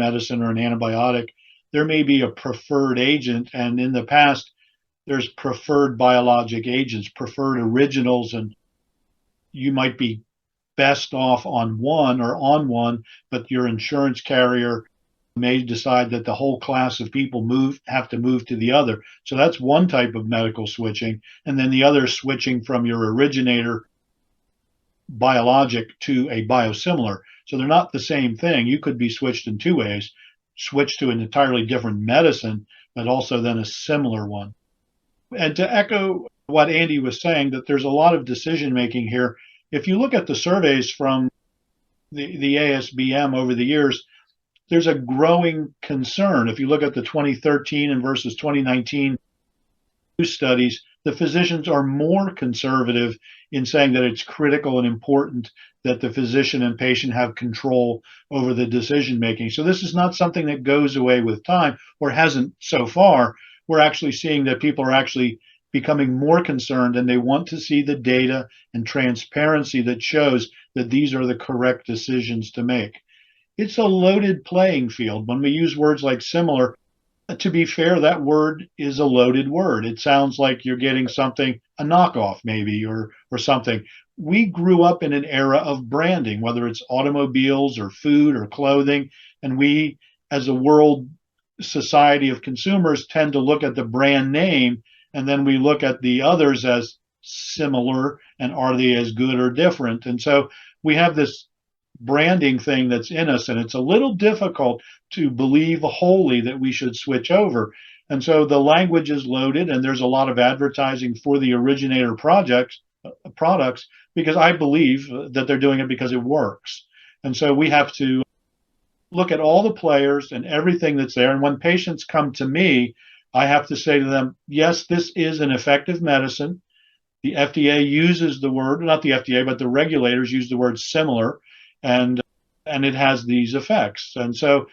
medicine or an antibiotic, there may be a preferred agent. And in the past, there's preferred biologic agents, preferred originals, and you might be best off on one, but your insurance carrier may decide that the whole class of people have to move to the other. So that's one type of medical switching. And then the other, switching from your originator biologic to a biosimilar. So they're not the same thing. You could be switched in two ways: switch to an entirely different medicine, but also then a similar one. And to echo what Andy was saying, that there's a lot of decision making here. If you look at the surveys from the ASBM over the years, there's a growing concern. If you look at the 2013 and versus 2019 studies, the physicians are more conservative in saying that it's critical and important that the physician and patient have control over the decision making. So this is not something that goes away with time, or hasn't so far. We're actually seeing that people are actually becoming more concerned, and they want to see the data and transparency that shows that these are the correct decisions to make. It's a loaded playing field. When we use words like similar, to be fair, that word is a loaded word. It sounds like you're getting something, a knockoff maybe, or something. We grew up in an era of branding, whether it's automobiles or food or clothing, and we, as a world society of consumers, tend to look at the brand name, and then we look at the others as similar, and are they as good or different? And so we have this branding thing that's in us, and it's a little difficult to believe wholly that we should switch over. And so the language is loaded, and there's a lot of advertising for the originator products, because I believe that they're doing it because it works. And so we have to look at all the players and everything that's there. And when patients come to me, I have to say to them, yes, this is an effective medicine. The FDA uses the word, not the FDA, but the regulators use the word similar, and it has these effects. And so,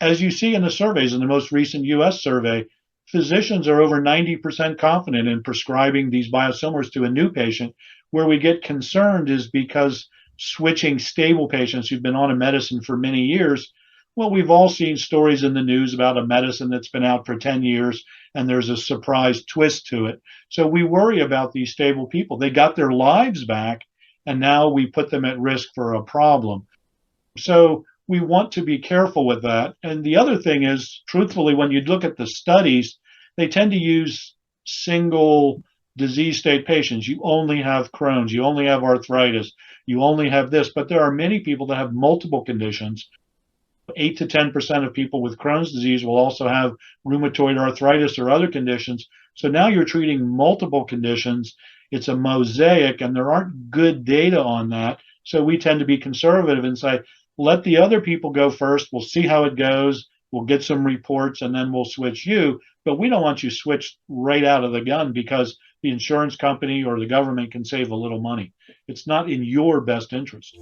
as you see in the surveys, in the most recent US survey, physicians are over 90% confident in prescribing these biosimilars to a new patient. Where we get concerned is because switching stable patients who've been on a medicine for many years, well, we've all seen stories in the news about a medicine that's been out for 10 years and there's a surprise twist to it. So we worry about these stable people. They got their lives back, and now we put them at risk for a problem. So we want to be careful with that. And the other thing is, truthfully, when you look at the studies, they tend to use single disease state patients. You only have Crohn's, you only have arthritis, you only have this, but there are many people that have multiple conditions. 8 to 10% of people with Crohn's disease will also have rheumatoid arthritis or other conditions. So now you're treating multiple conditions. It's a mosaic, and there aren't good data on that. So we tend to be conservative and say, let the other people go first. We'll see how it goes. We'll get some reports, and then we'll switch you. But we don't want you switched right out of the gun because the insurance company or the government can save a little money. It's not in your best interest.